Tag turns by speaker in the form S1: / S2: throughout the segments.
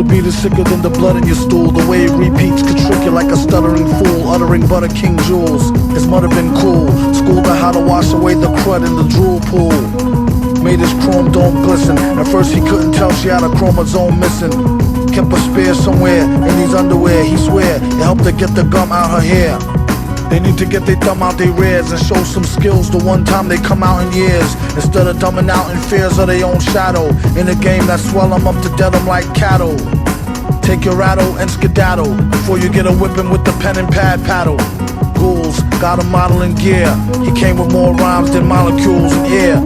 S1: beat is sicker than the blood in your stool. The way it repeats could trick you like a stuttering fool, uttering Butter King jewels. His mother been cool, schooled her how to wash away the crud in the drool pool. Made his chrome dome glisten. At first he couldn't tell she had a chromosome missing. Kept a spear somewhere in these underwear. He swear it helped her get the gum out her hair. They need to get their thumb out their rears and show some skills the one time they come out in years, instead of dumbing out in fears of their own shadow. In a game that swell them up to dead them like cattle. Take your rattle and skedaddle before you get a whipping with the pen and pad paddle. Ghouls got a model in gear. He came with more rhymes than molecules in air.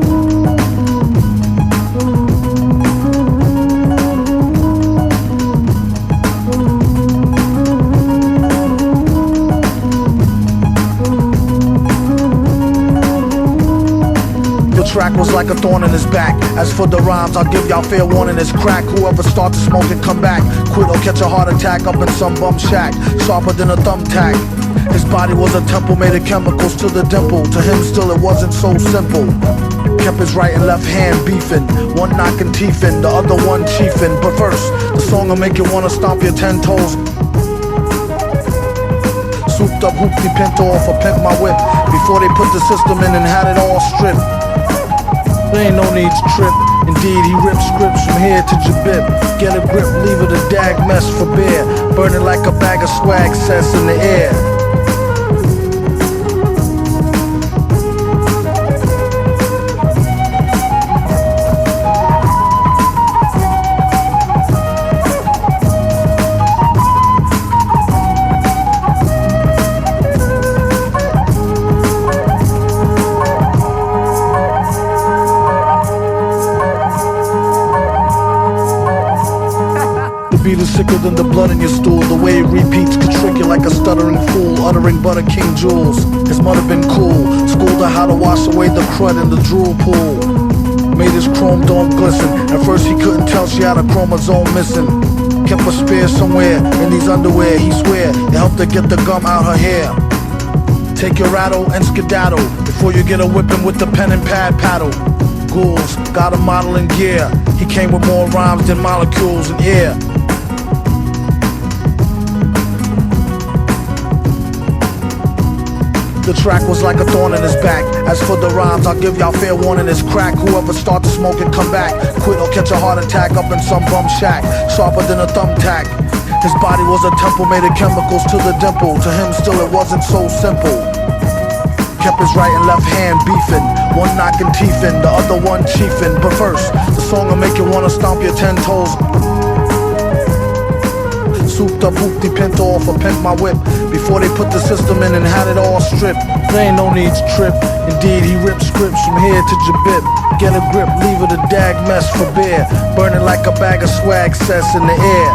S1: Track was like a thorn in his back. As for the rhymes, I'll give y'all fair warning, it's crack. Whoever starts to smoke it, come back. Quit or catch a heart attack up in some bum shack, sharper than a thumbtack. His body was a temple made of chemicals to the dimple. To him still it wasn't so simple. Kept his right and left hand beefing, one knocking teeth in, the other one chiefing. But first, the song'll make you wanna stomp your 10 toes. Souped up hoopty pinto off a pimp my whip, before they put the system in and had it all stripped. There ain't no need to trip. Indeed, he ripped scripts from here to Jabib. Get a grip, leave it a dag mess for beer. Burning like a bag of swag sets in the air. The beat is sicker than the blood in your stool. The way it repeats could trick you like a stuttering fool, uttering Butter King jewels. His mother been cool, schooled her how to wash away the crud in the drool pool. Made his chrome dome glisten. At first he couldn't tell she had a chromosome missing. Kept a spear somewhere in these underwear. He swear it helped her get the gum out her hair. Take your rattle and skedaddle before you get a whipping with the pen and pad paddle. Ghouls got a model in gear. He came with more rhymes than molecules in air. The track was like a thorn in his back. As for the rhymes, I'll give y'all fair warning, it's crack. Whoever start to smoke it, come back. Quit or catch a heart attack up in some bum shack, sharper than a thumbtack. His body was a temple made of chemicals to the dimple. To him still it wasn't so simple. Kept his right and left hand beefing, one knocking teeth in, the other one chiefing. But first, the song'll make you wanna stomp your 10 toes. Souped up hoopty pinto off a pimp my whip, before they put the system in and had it all stripped. There ain't no need to trip. Indeed, he ripped scripts from here to Jabib. Get a grip, leave it a dag mess for beer. Burning like a bag of swag sets in the air.